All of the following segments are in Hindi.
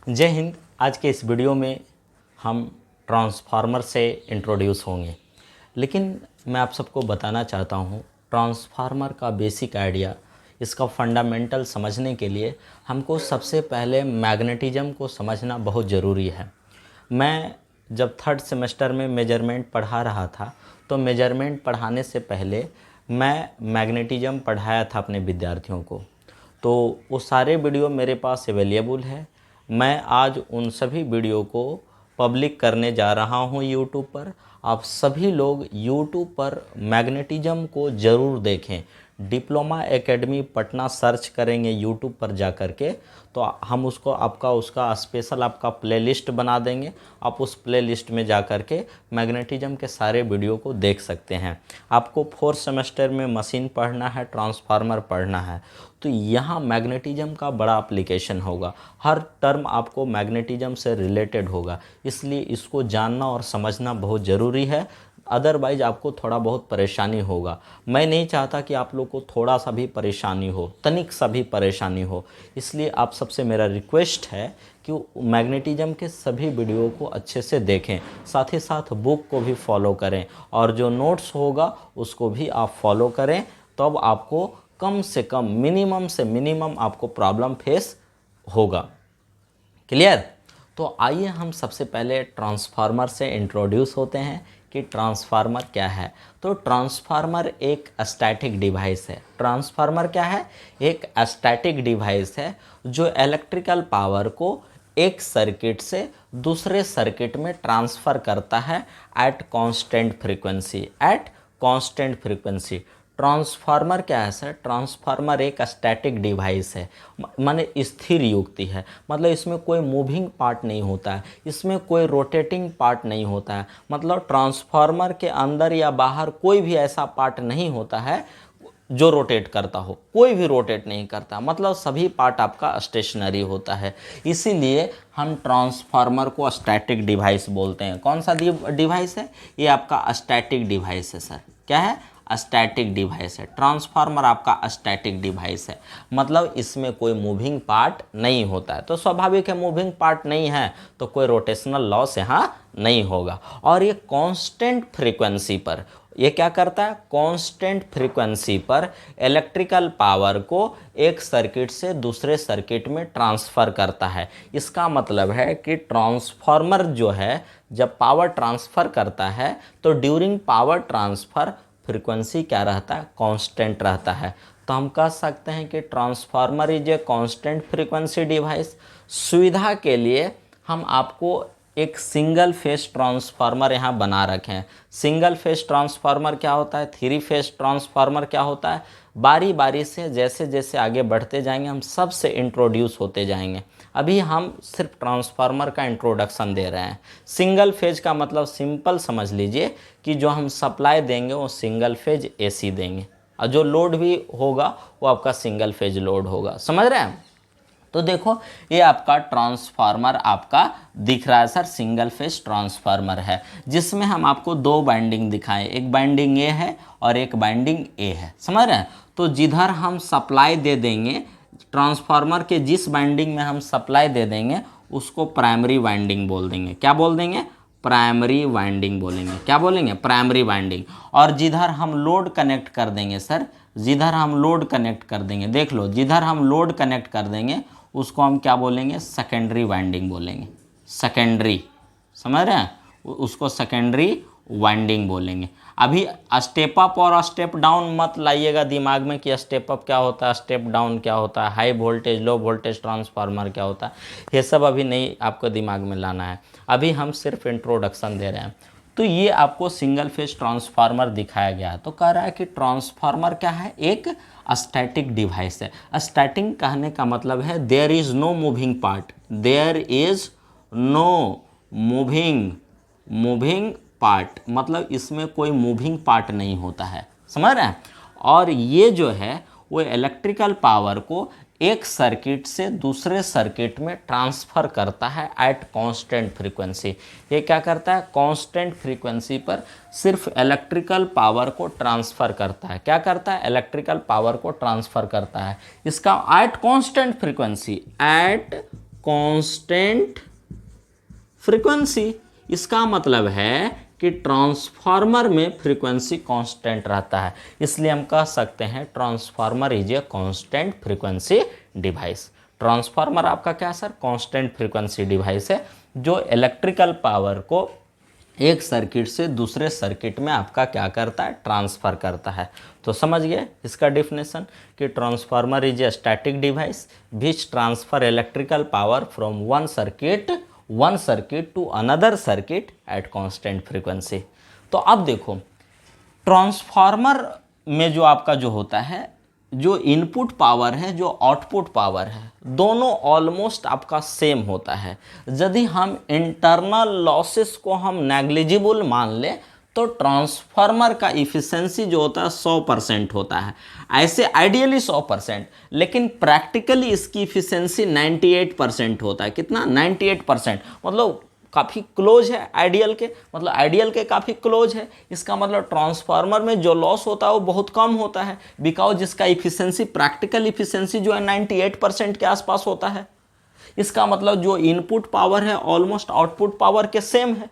जय हिंद। आज के इस वीडियो में हम ट्रांसफार्मर से इंट्रोड्यूस होंगे, लेकिन मैं आप सबको बताना चाहता हूँ ट्रांसफार्मर का बेसिक आइडिया, इसका फंडामेंटल समझने के लिए हमको सबसे पहले मैग्नेटिज्म को समझना बहुत ज़रूरी है। मैं जब थर्ड सेमेस्टर में मेजरमेंट पढ़ा रहा था तो मेजरमेंट पढ़ाने से पहले मैं मैग्नेटिज्म पढ़ाया था अपने विद्यार्थियों को, तो वो सारे वीडियो मेरे पास अवेलेबल है। मैं आज उन सभी वीडियो को पब्लिक करने जा रहा हूँ यूट्यूब पर। आप सभी लोग यूट्यूब पर मैग्नेटिज्म को ज़रूर देखें। डिप्लोमा एकेडमी पटना सर्च करेंगे यूट्यूब पर जा कर के, तो हम उसको उसका स्पेशल आपका प्लेलिस्ट बना देंगे। आप उस प्लेलिस्ट में जा कर के मैग्नेटिज्म के सारे वीडियो को देख सकते हैं। आपको फोर्थ सेमेस्टर में मशीन पढ़ना है, ट्रांसफार्मर पढ़ना है, तो यहाँ मैग्नेटिज्म का बड़ा एप्लीकेशन होगा। हर टर्म आपको मैग्नेटिज्म से रिलेटेड होगा, इसलिए इसको जानना और समझना बहुत ज़रूरी है। अदरवाइज आपको थोड़ा बहुत परेशानी होगा। मैं नहीं चाहता कि आप लोग को थोड़ा सा भी परेशानी हो, तनिक सा भी परेशानी हो, इसलिए आप सबसे मेरा रिक्वेस्ट है कि मैग्नेटिज्म के सभी वीडियो को अच्छे से देखें, साथ ही साथ बुक को भी फॉलो करें और जो नोट्स होगा उसको भी आप फॉलो करें। तब आपको कम से कम, मिनिमम से मिनिमम आपको प्रॉब्लम फेस होगा। क्लियर? तो आइए हम सबसे पहले ट्रांसफार्मर से इंट्रोड्यूस होते हैं कि ट्रांसफार्मर क्या है। तो ट्रांसफार्मर एक स्टैटिक डिवाइस है। ट्रांसफार्मर क्या है? एक स्टैटिक डिवाइस है जो इलेक्ट्रिकल पावर को एक सर्किट से दूसरे सर्किट में ट्रांसफ़र करता है एट कांस्टेंट फ्रीक्वेंसी। ट्रांसफार्मर क्या है सर? ट्रांसफार्मर एक स्टैटिक डिवाइस है, माने स्थिर युक्ति है। मतलब इसमें कोई मूविंग पार्ट नहीं होता है, इसमें कोई रोटेटिंग पार्ट नहीं होता है। मतलब ट्रांसफार्मर के अंदर या बाहर कोई भी ऐसा पार्ट नहीं होता है जो रोटेट करता हो। कोई भी रोटेट नहीं करता, मतलब सभी पार्ट आपका स्टेशनरी होता है। इसीलिए हम ट्रांसफार्मर को स्टैटिक डिवाइस बोलते हैं। कौन सा डिवाइस है? ये आपका स्टैटिक डिवाइस है सर। क्या है? स्टैटिक डिवाइस है। ट्रांसफार्मर आपका स्टैटिक डिवाइस है, मतलब इसमें कोई मूविंग पार्ट नहीं होता है। तो स्वाभाविक है, मूविंग पार्ट नहीं है तो कोई रोटेशनल लॉस यहाँ नहीं होगा। और ये कांस्टेंट फ्रीक्वेंसी पर ये क्या करता है? कांस्टेंट फ्रीक्वेंसी पर इलेक्ट्रिकल पावर को एक सर्किट से दूसरे सर्किट में ट्रांसफ़र करता है। इसका मतलब है कि ट्रांसफार्मर जो है जब पावर ट्रांसफ़र करता है तो ड्यूरिंग पावर ट्रांसफ़र फ्रीक्वेंसी क्या रहता है? कांस्टेंट रहता है। तो हम कह सकते हैं कि transformer is a constant frequency device. सुविधा के लिए हम आपको एक सिंगल फेस ट्रांसफार्मर यहाँ बना रखे हैं। सिंगल फेस ट्रांसफार्मर क्या होता है? थ्री फेस ट्रांसफार्मर क्या होता है? बारी बारी से जैसे जैसे आगे बढ़ते जाएंगे हम सब से इंट्रोड्यूस होते जाएंगे। अभी हम सिर्फ ट्रांसफार्मर का इंट्रोडक्शन दे रहे हैं। सिंगल फेज का मतलब सिंपल समझ लीजिए कि जो हम सप्लाई देंगे वो सिंगल फेज एसी देंगे, और जो लोड भी होगा वो आपका सिंगल फेज लोड होगा। समझ रहे हैं? तो देखो, ये आपका ट्रांसफार्मर आपका दिख रहा है सर, सिंगल फेज ट्रांसफार्मर है, जिसमें हम आपको दो बाइंडिंग दिखाएं। एक बाइंडिंग ए है और एक बाइंडिंग ए है। समझ रहे हैं? तो जिधर हम सप्लाई दे देंगे, ट्रांसफार्मर के जिस बाइंडिंग में हम सप्लाई दे देंगे उसको प्राइमरी वाइंडिंग बोल देंगे। क्या बोल देंगे? प्राइमरी वाइंडिंग बोलेंगे। क्या बोलेंगे? Primary winding. और जिधर हम लोड कनेक्ट कर देंगे सर, जिधर हम लोड कनेक्ट कर देंगे, देख लो, जिधर हम लोड कनेक्ट कर देंगे उसको हम क्या बोलेंगे? सेकेंडरी वाइंडिंग बोलेंगे। सेकेंडरी, समझ रहे हैं? उसको सेकेंडरी वाइंडिंग बोलेंगे। अभी स्टेप अप और स्टेप डाउन मत लाइएगा दिमाग में कि स्टेप अप क्या होता है, स्टेप डाउन क्या होता है, high voltage low voltage transformer क्या होता है, ये सब अभी नहीं आपको दिमाग में लाना है। अभी हम सिर्फ इंट्रोडक्शन दे रहे हैं। तो ये आपको सिंगल फेज ट्रांसफार्मर दिखाया गया है। तो कह रहा है कि ट्रांसफार्मर क्या है? एक स्टैटिक डिवाइस है। स्टैटिक कहने का मतलब है there is no moving part, there is no moving part, मतलब इसमें कोई मूविंग पार्ट नहीं होता है। समझ रहे हैं? और ये जो है वो इलेक्ट्रिकल पावर को एक सर्किट से दूसरे सर्किट में ट्रांसफ़र करता है एट कांस्टेंट फ्रीक्वेंसी। ये क्या करता है? कांस्टेंट फ्रीक्वेंसी पर सिर्फ इलेक्ट्रिकल पावर को ट्रांसफ़र करता है। क्या करता है? इलेक्ट्रिकल पावर को ट्रांसफ़र करता है। इसका eight constant frequency, eight constant frequency. इसका मतलब है कि ट्रांसफार्मर में फ्रीक्वेंसी कांस्टेंट रहता है, इसलिए हम कह सकते हैं transformer is a constant frequency device. Transformer आपका क्या सर? कांस्टेंट फ्रीक्वेंसी डिवाइस है जो इलेक्ट्रिकल पावर को एक सर्किट से दूसरे सर्किट में आपका क्या करता है? ट्रांसफ़र करता है। तो समझ गए इसका डेफिनेशन कि transformer is a static device which transfer electrical power from one circuit to another circuit at constant frequency. तो अब देखो ट्रांसफार्मर में जो आपका जो होता है, जो इनपुट पावर है, जो आउटपुट पावर है, दोनों ऑलमोस्ट आपका सेम होता है। यदि हम इंटरनल लॉसेस को हम नेग्लिजिबल मान लें तो ट्रांसफार्मर का इफिशिएंसी जो होता है 100% होता है, ऐसे आइडियली 100%, लेकिन प्रैक्टिकली इसकी इफिशिएंसी 98% होता है। कितना? 98%, मतलब काफ़ी क्लोज है आइडियल के, मतलब आइडियल के काफ़ी क्लोज है। इसका मतलब ट्रांसफार्मर में जो लॉस होता है वो बहुत कम होता है, बिकॉज जिसका इफिशिएंसी, प्रैक्टिकल इफिशिएंसी जो है 98% के आसपास होता है। इसका मतलब जो इनपुट पावर है ऑलमोस्ट आउटपुट पावर के सेम है।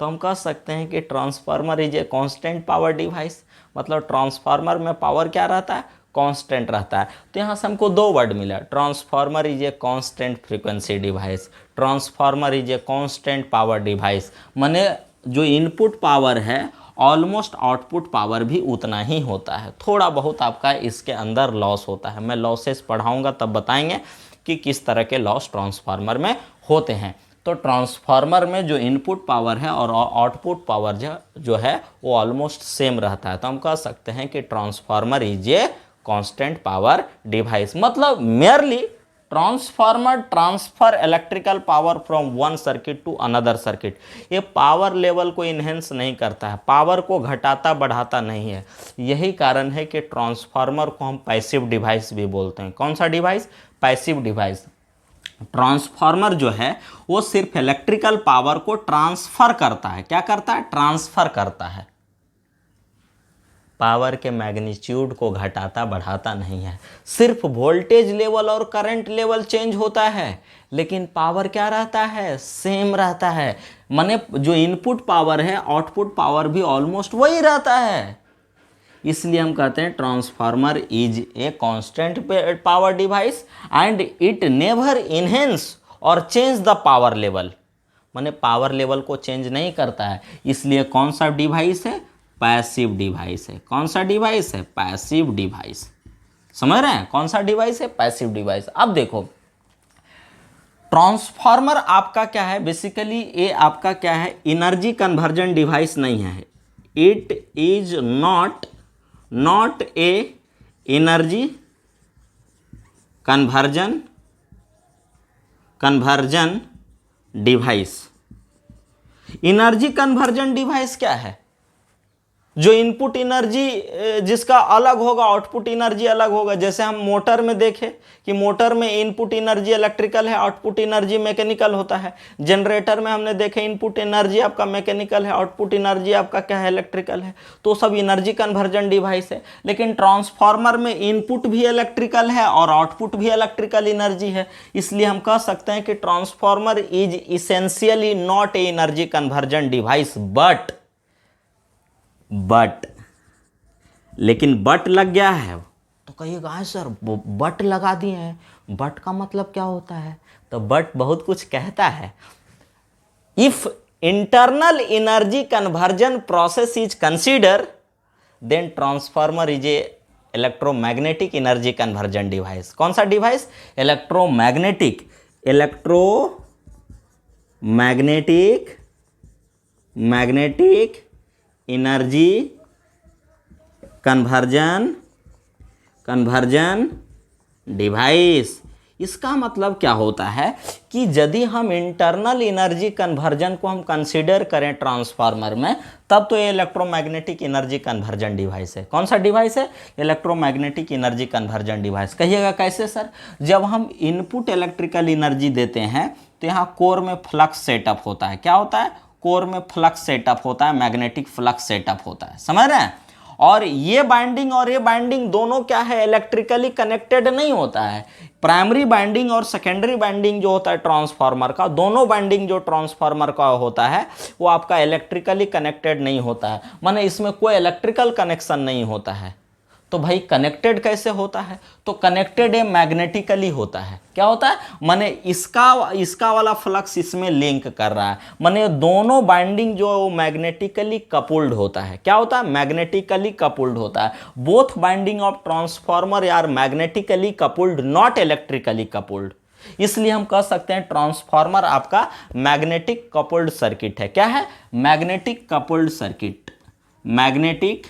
तो हम कह सकते हैं कि transformer is a constant power device, मतलब ट्रांसफार्मर में पावर क्या रहता है? कांस्टेंट रहता है। तो यहाँ से हमको दो वर्ड मिला, transformer is a constant frequency device, transformer is a constant power device. माने जो इनपुट पावर है ऑलमोस्ट आउटपुट पावर भी उतना ही होता है, थोड़ा बहुत आपका इसके अंदर लॉस होता है। मैं लॉसेस पढ़ाऊंगा तब बताएंगे कि किस तरह के लॉस ट्रांसफार्मर में होते हैं। तो ट्रांसफार्मर में जो इनपुट पावर है और आउटपुट पावर जो है वो ऑलमोस्ट सेम रहता है। तो हम कह सकते हैं कि transformer is a constant power device, मतलब merely transformer transfer electrical power from one circuit to another circuit. ये पावर लेवल को इन्हेंस नहीं करता है, पावर को घटाता बढ़ाता नहीं है। यही कारण है कि ट्रांसफार्मर को हम पैसिव डिवाइस भी बोलते हैं। कौन सा डिवाइस? Passive device. ट्रांसफार्मर जो है वो सिर्फ इलेक्ट्रिकल पावर को ट्रांसफर करता है। क्या करता है? ट्रांसफर करता है, पावर के मैग्नीट्यूड को घटाता बढ़ाता नहीं है। सिर्फ वोल्टेज लेवल और करंट लेवल चेंज होता है, लेकिन पावर क्या रहता है? सेम रहता है। माने जो इनपुट पावर है आउटपुट पावर भी ऑलमोस्ट वही रहता है। इसलिए हम कहते हैं transformer is a constant power device and it never enhance और चेंज द पावर लेवल। माने पावर लेवल को चेंज नहीं करता है, इसलिए कौन सा डिवाइस है? पैसिव डिवाइस है। कौन सा डिवाइस है? Passive device. समझ रहे हैं? कौन सा डिवाइस है? Passive device. अब देखो ट्रांसफार्मर आपका क्या है? बेसिकली ये आपका क्या है? एनर्जी कन्वर्जन डिवाइस नहीं है। It is not a energy conversion device. Energy conversion device क्या है? जो इनपुट एनर्जी जिसका अलग होगा, आउटपुट एनर्जी अलग होगा। जैसे हम मोटर में देखें कि मोटर में इनपुट एनर्जी इलेक्ट्रिकल है, आउटपुट एनर्जी मैकेनिकल होता है। जनरेटर में हमने देखे इनपुट एनर्जी आपका मैकेनिकल है, आउटपुट एनर्जी आपका क्या है? इलेक्ट्रिकल है। तो सब एनर्जी कन्वर्जन डिवाइस है। लेकिन ट्रांसफार्मर में इनपुट भी इलेक्ट्रिकल है और आउटपुट भी इलेक्ट्रिकल एनर्जी है। इसलिए हम कह सकते हैं कि transformer is essentially not a energy conversion device but लेकिन बट लग गया है तो कहिएगा हाँ सर बट लगा दिए हैं, बट का मतलब क्या होता है? तो बट बहुत कुछ कहता है। If internal energy conversion process is consider then transformer is a electromagnetic energy conversion device. कौन सा device? Electromagnetic energy conversion device. इसका मतलब क्या होता है कि यदि हम इंटरनल एनर्जी कन्वर्जन को हम कंसीडर करें ट्रांसफार्मर में, तब तो ये इलेक्ट्रोमैग्नेटिक एनर्जी कन्वर्जन डिवाइस है। कौन सा डिवाइस है? Electromagnetic energy conversion device. कहिएगा कैसे सर? जब हम इनपुट इलेक्ट्रिकल एनर्जी देते हैं तो यहाँ कोर में फ्लक्स सेटअप होता है। क्या होता है? कोर में फ्लक्स सेटअप होता है, मैग्नेटिक फ्लक्स सेटअप होता है। समझ रहे हैं? और ये बाइंडिंग दोनों क्या है, इलेक्ट्रिकली कनेक्टेड नहीं होता है। प्राइमरी बाइंडिंग और सेकेंडरी बाइंडिंग जो होता है ट्रांसफार्मर का, दोनों बाइंडिंग जो ट्रांसफार्मर का होता है वो आपका इलेक्ट्रिकली कनेक्टेड नहीं होता है, माने इसमें कोई इलेक्ट्रिकल कनेक्शन नहीं होता है। तो भाई कनेक्टेड कैसे होता है, तो कनेक्टेड ये मैग्नेटिकली होता है। क्या होता है, माने इसका वाला फ्लक्स इसमें लिंक कर रहा है, माने दोनों बाइंडिंग जो है वो मैग्नेटिकली कपुल्ड होता है। क्या होता है, मैग्नेटिकली कपुल्ड होता है। Both binding of transformer are magnetically coupled, not electrically coupled. इसलिए हम कह सकते हैं ट्रांसफार्मर आपका मैग्नेटिक कपुल्ड सर्किट है। क्या है, magnetic coupled circuit, magnetic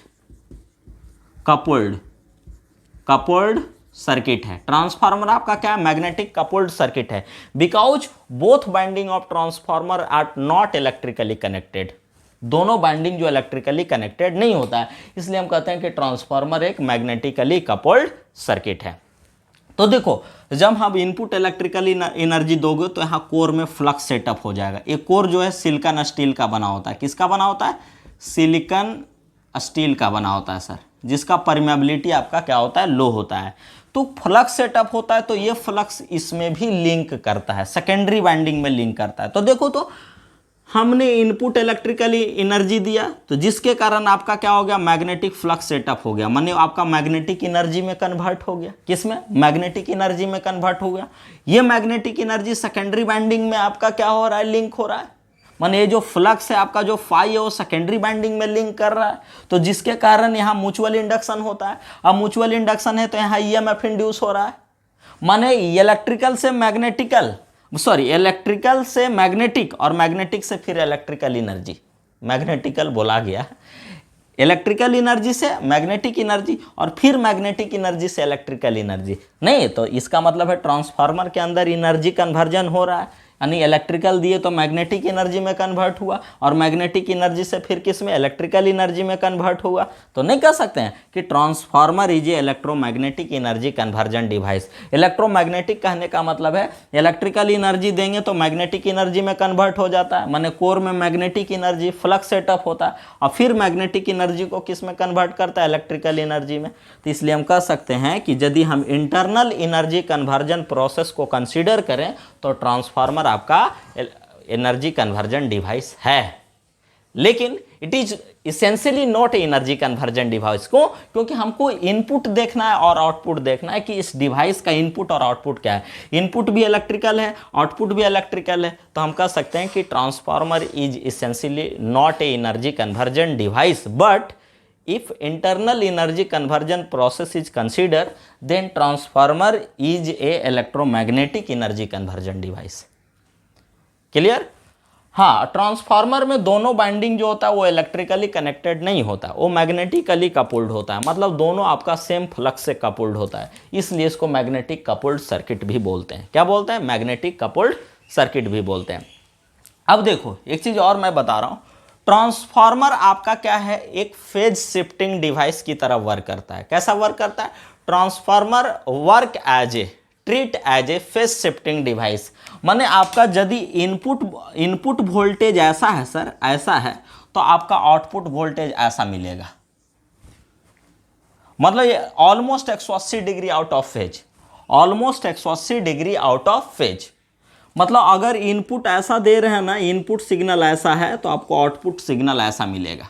coupled circuit है। ट्रांसफार्मर आपका क्या है, मैग्नेटिक कपुल्ड सर्किट है, because both binding of transformer are not electrically connected. दोनों बाइंडिंग जो इलेक्ट्रिकली कनेक्टेड नहीं होता है, इसलिए हम कहते हैं कि ट्रांसफार्मर एक मैग्नेटिकली कपुल्ड सर्किट है। तो देखो, जब हम इनपुट इलेक्ट्रिकल एनर्जी दोगे तो यहाँ कोर में फ्लक्स सेटअप हो जाएगा। एक कोर जो है सिलिकॉन स्टील का बना होता है। किसका बना होता है, सिलिकॉन स्टील का बना होता है सर, जिसका परमेबिलिटी आपका क्या होता है, लो होता है। तो फ्लक्स सेटअप होता है, तो ये फ्लक्स इसमें भी लिंक करता है, सेकेंडरी वाइंडिंग में लिंक करता है। तो देखो, तो हमने इनपुट इलेक्ट्रिकली एनर्जी दिया, तो जिसके कारण आपका क्या हो गया, मैग्नेटिक फ्लक्स सेटअप हो गया, माने आपका मैग्नेटिक एनर्जी में कन्वर्ट हो गया। किसमें, मैग्नेटिक एनर्जी में कन्वर्ट हो गया। ये मैग्नेटिक एनर्जी सेकेंडरी वाइंडिंग में आपका क्या हो रहा है, लिंक हो रहा है। माने ये जो फ्लक्स है आपका, जो फाई है वो सेकेंडरी बाइंडिंग में लिंक कर रहा है, तो जिसके कारण यहाँ म्यूचुअल इंडक्शन होता है। अब म्यूचुअल इंडक्शन है तो यहाँ ईएमएफ इंड्यूस हो रहा है। माने इलेक्ट्रिकल से मैग्नेटिक और मैग्नेटिक से फिर इलेक्ट्रिकल एनर्जी, मैग्नेटिकल बोला गया, इलेक्ट्रिकल एनर्जी से मैग्नेटिक एनर्जी और फिर मैग्नेटिक एनर्जी से इलेक्ट्रिकल एनर्जी। नहीं, तो इसका मतलब है ट्रांसफार्मर के अंदर एनर्जी कन्वर्जन हो रहा है, यानी इलेक्ट्रिकल दिए तो मैग्नेटिक एनर्जी में कन्वर्ट हुआ और मैग्नेटिक एनर्जी से फिर किस में, इलेक्ट्रिकल एनर्जी में कन्वर्ट हुआ। तो नहीं कह सकते हैं कि transformer is a electromagnetic energy conversion device. Electromagnetic कहने का मतलब है इलेक्ट्रिकल एनर्जी देंगे तो मैग्नेटिक एनर्जी में कन्वर्ट हो जाता है, माने कोर में मैग्नेटिक एनर्जी फ्लक्स सेटअप होता है और फिर मैग्नेटिक एनर्जी को किस में कन्वर्ट करता है, इलेक्ट्रिकल एनर्जी में। तो इसलिए हम कह सकते हैं कि यदि हम इंटरनल एनर्जी कन्वर्जन प्रोसेस को कंसीडर करें तो ट्रांसफार्मर आपका एनर्जी कन्वर्जन डिवाइस है, लेकिन it is essentially not energy conversion device. क्यों, क्योंकि हमको इनपुट देखना है और आउटपुट देखना है कि इस डिवाइस का इनपुट और आउटपुट क्या है। इनपुट भी इलेक्ट्रिकल है, आउटपुट भी इलेक्ट्रिकल है, तो हम कह सकते हैं कि transformer is essentially not a energy conversion device, but if internal energy conversion process is considered, then transformer is a electromagnetic energy conversion device. Clear. हाँ, ट्रांसफार्मर में दोनों बाइंडिंग जो होता है वो इलेक्ट्रिकली कनेक्टेड नहीं होता, वो मैग्नेटिकली कपुल्ड होता है, मतलब दोनों आपका सेम फ्लक्स से कपुल्ड होता है, इसलिए इसको मैग्नेटिक कपुल्ड सर्किट भी बोलते हैं। क्या बोलते हैं, मैग्नेटिक कपुल्ड सर्किट भी बोलते हैं। अब देखो, एक चीज और मैं बता रहा हूं, ट्रांसफार्मर आपका क्या है, एक फेज शिफ्टिंग डिवाइस की तरह वर्क करता है। कैसा वर्क करता है, transformer work treat as a phase shifting device. माने आपका यदि इनपुट वोल्टेज ऐसा है सर, ऐसा है, तो आपका आउटपुट वोल्टेज ऐसा मिलेगा, मतलब ये almost 180 degree out of phase, almost 180 degree out of phase. मतलब अगर इनपुट ऐसा दे रहे हैं ना, इनपुट सिग्नल ऐसा है तो आपको आउटपुट सिग्नल ऐसा मिलेगा।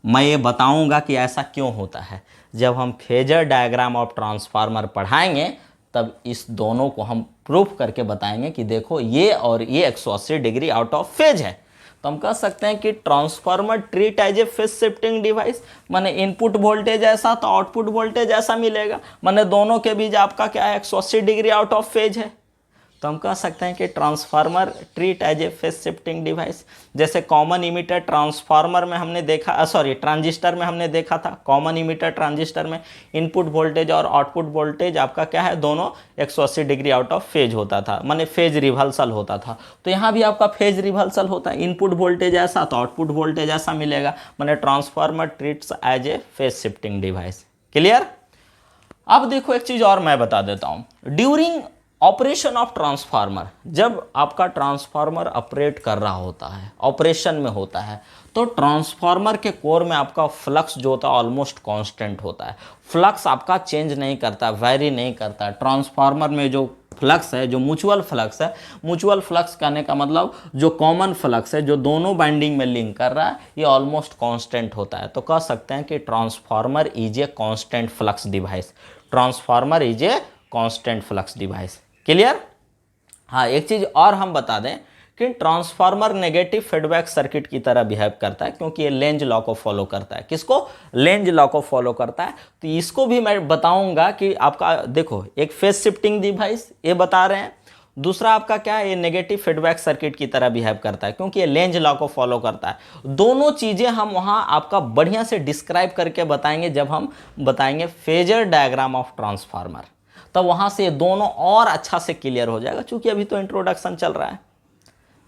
मैं ये बताऊंगा कि ऐसा क्यों होता है, जब हम फेजर डायग्राम ऑफ ट्रांसफार्मर पढ़ाएंगे तब इस दोनों को हम प्रूफ करके बताएंगे कि देखो ये और ये 180 डिग्री आउट ऑफ फेज है। तो हम कह सकते हैं कि transformer treat as a phase shifting device, माने इनपुट वोल्टेज ऐसा तो आउटपुट वोल्टेज ऐसा मिलेगा, माने दोनों के बीच आपका क्या है, 180 डिग्री आउट ऑफ फेज है। तो हम कह सकते हैं कि transformer treat as a phase shifting device. जैसे कॉमन इमीटर ट्रांसफार्मर में हमने देखा, ट्रांजिस्टर में हमने देखा था, कॉमन इमीटर ट्रांजिस्टर में इनपुट वोल्टेज और आउटपुट वोल्टेज आपका क्या है, दोनों 180 डिग्री आउट ऑफ फेज होता था, माने फेज रिवर्सल होता था। तो यहाँ भी आपका फेज रिवर्सल होता है, इनपुट वोल्टेज ऐसा तो आउटपुट वोल्टेज ऐसा मिलेगा, माने transformer treats as a phase shifting device. Clear. अब देखो एक चीज और मैं बता देता हूँ, ड्यूरिंग ऑपरेशन ऑफ ट्रांसफार्मर, जब आपका ट्रांसफार्मर ऑपरेट कर रहा होता है, ऑपरेशन में होता है, तो ट्रांसफार्मर के कोर में आपका फ्लक्स जो होता है ऑलमोस्ट कांस्टेंट होता है। फ्लक्स आपका चेंज नहीं करता, वेरी नहीं करता। ट्रांसफार्मर में जो फ्लक्स है, जो म्यूचुअल फ्लक्स है, म्यूचुअल फ्लक्स कहने का मतलब जो कॉमन फ्लक्स है, जो दोनों बाइंडिंग में लिंक कर रहा है, ये ऑलमोस्ट कांस्टेंट होता है। तो कह सकते हैं कि transformer is a constant flux device. Transformer is a constant flux device. Clear? हाँ, एक चीज़ और हम बता दें कि ट्रांसफार्मर नेगेटिव फीडबैक सर्किट की तरह बिहेव करता है, क्योंकि ये लेंज लॉ को फॉलो करता है। किसको? लेंज लॉ को फॉलो करता है। तो इसको भी मैं बताऊंगा कि आपका देखो, एक फेज शिफ्टिंग डिवाइस ये बता रहे हैं, दूसरा आपका क्या है, ये नेगेटिव फीडबैक सर्किट की तरह बिहेव करता है, क्योंकि ये लेंज लॉ को फॉलो करता है। दोनों चीज़ें हम वहाँ आपका बढ़िया से डिस्क्राइब करके बताएंगे जब हम बताएंगे फेजर डायग्राम ऑफ ट्रांसफार्मर। तब वहाँ से ये दोनों और अच्छा से क्लियर हो जाएगा, क्योंकि अभी तो इंट्रोडक्शन चल रहा है।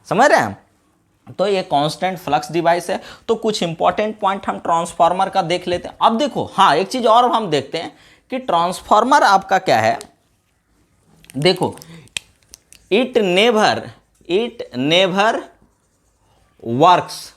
समझ रहे हैं? तो ये कांस्टेंट फ्लक्स डिवाइस है। तो कुछ इंपॉर्टेंट पॉइंट हम ट्रांसफार्मर का देख लेते हैं। अब देखो, हाँ, एक चीज और हम देखते हैं कि ट्रांसफार्मर आपका क्या है। देखो, it never works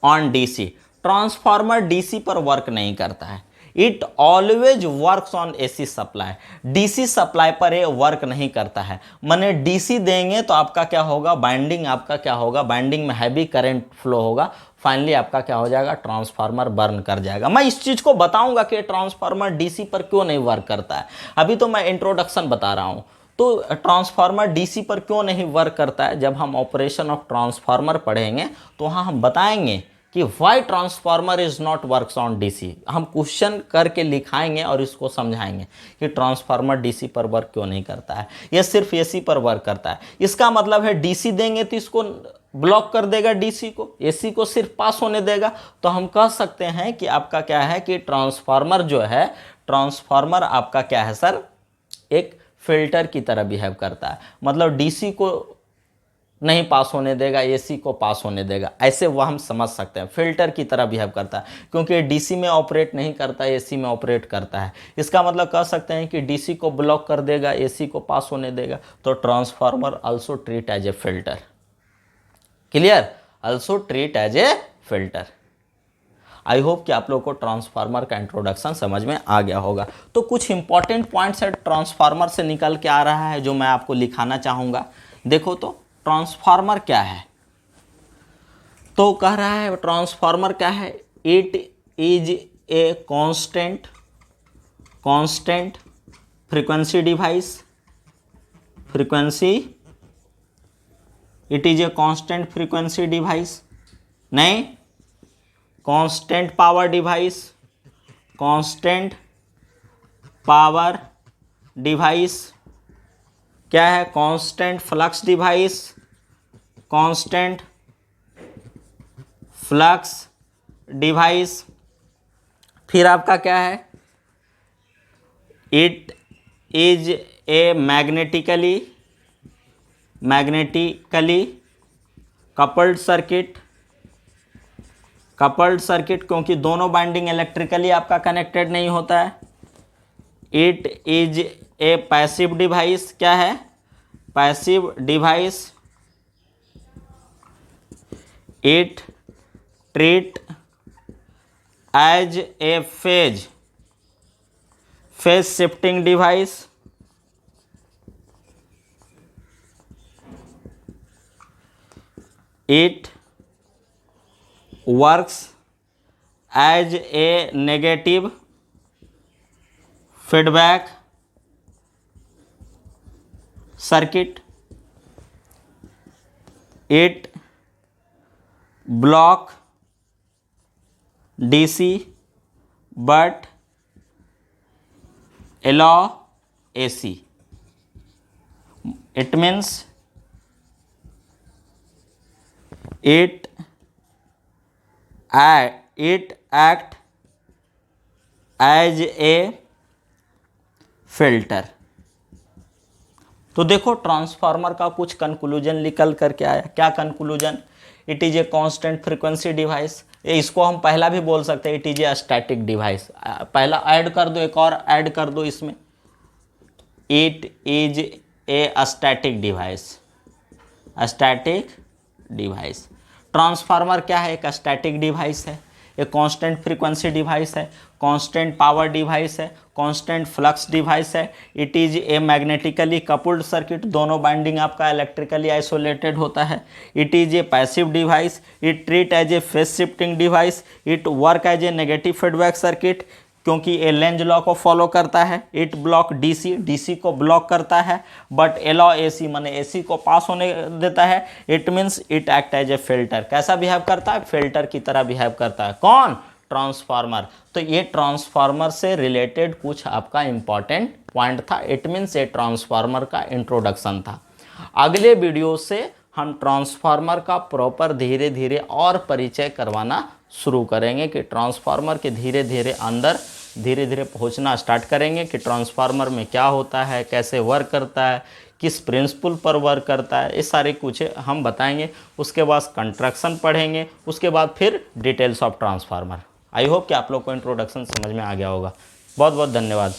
on DC. Transformer DC पर वर्क नहीं करता है। It always works on AC supply. DC supply पर ये वर्क नहीं करता है। माने डीसी देंगे तो आपका क्या होगा, बाइंडिंग आपका क्या होगा, बाइंडिंग में हैवी करंट फ्लो होगा, फाइनली आपका क्या हो जाएगा, ट्रांसफार्मर बर्न कर जाएगा। मैं इस चीज को बताऊंगा कि ट्रांसफार्मर डीसी पर क्यों नहीं वर्क करता है। अभी तो मैं इंट्रोडक्शन बता रहा हूं। तो ट्रांसफार्मर डीसी पर क्यों नहीं वर्क करता है, जब हम ऑपरेशन ऑफ ट्रांसफार्मर पढ़ेंगे तो वहाँ हम बताएंगे कि why transformer is not works on DC. हम क्वेश्चन करके लिखाएंगे और इसको समझाएंगे कि ट्रांसफार्मर डीसी पर वर्क क्यों नहीं करता है, यह सिर्फ एसी पर वर्क करता है। इसका मतलब है डीसी देंगे तो इसको ब्लॉक कर देगा, डीसी को, एसी को सिर्फ पास होने देगा। तो हम कह सकते हैं कि आपका क्या है कि ट्रांसफार्मर जो है, ट्रांसफार्मर आपका क्या है सर, एक फिल्टर की तरह बिहेव करता है। मतलब डीसी को नहीं पास होने देगा, एसी को पास होने देगा, ऐसे वह हम समझ सकते हैं। फिल्टर की तरह बिहेव करता है, क्योंकि डीसी में ऑपरेट नहीं करता है, एसी में ऑपरेट करता है। इसका मतलब कह सकते हैं कि डीसी को ब्लॉक कर देगा, एसी को पास होने देगा। तो transformer also treat as a filter. Clear? Also treat as a filter. I hope कि आप लोग को ट्रांसफार्मर का इंट्रोडक्शन समझ में आ गया होगा। तो कुछ इंपॉर्टेंट पॉइंट्स है ट्रांसफार्मर से निकल के आ रहा है, जो मैं आपको लिखाना चाहूँगा। देखो तो ट्रांसफार्मर क्या है, तो कह रहा है ट्रांसफार्मर क्या है, it is a constant frequency device. Frequency, it is a constant frequency device, नहीं, constant power device, constant power device. क्या है? Constant flux device, constant flux device. फिर आपका क्या है, it is a magnetically coupled circuit. Coupled circuit, क्योंकि दोनों बाइंडिंग इलेक्ट्रिकली आपका कनेक्टेड नहीं होता है। It is a passive device. क्या है? Passive device. It treat as a phase shifting device. It works as a negative feedback circuit. It block DC but allow AC. It means it act as a filter. तो देखो ट्रांसफार्मर का कुछ कंक्लूजन निकल करके आया। क्या conclusion? It is a constant frequency device. इसको हम पहला भी बोल सकते हैं, it is a static device. पहला ऐड कर दो, एक और ऐड कर दो इसमें। It is a static device. Static device. Transformer क्या है? एक स्टैटिक डिवाइस है, एक कांस्टेंट फ्रीक्वेंसी डिवाइस है, कांस्टेंट पावर डिवाइस है, कांस्टेंट फ्लक्स डिवाइस है। It is a magnetically coupled circuit, दोनों बाइंडिंग आपका इलेक्ट्रिकली आइसोलेटेड होता है। It is a passive device, it treat as a phase shifting device, it work as a negative feedback circuit, क्योंकि ये लेंज लॉ को फॉलो करता है। इट ब्लॉक डीसी, डीसी को ब्लॉक करता है, बट एलो एसी माने एसी को पास होने देता है। It means it act as a filter. कैसा बिहेव करता है? फिल्टर की तरह बिहेव करता है। कौन? ट्रांसफार्मर। तो ये ट्रांसफार्मर से रिलेटेड कुछ आपका इंपॉर्टेंट पॉइंट था। इट मीन्स ये ट्रांसफार्मर का इंट्रोडक्शन था। अगले वीडियो से हम ट्रांसफार्मर का प्रॉपर धीरे धीरे और परिचय करवाना शुरू करेंगे कि ट्रांसफार्मर के धीरे धीरे अंदर धीरे धीरे पहुंचना स्टार्ट करेंगे कि ट्रांसफार्मर में क्या होता है, कैसे वर्क करता है, किस प्रिंसिपल पर वर्क करता है, ये सारे कुछ हम बताएंगे। उसके बाद कंस्ट्रक्शन पढ़ेंगे, उसके बाद फिर details of transformer. I hope कि आप लोग को इंट्रोडक्शन समझ में आ गया होगा। बहुत बहुत धन्यवाद।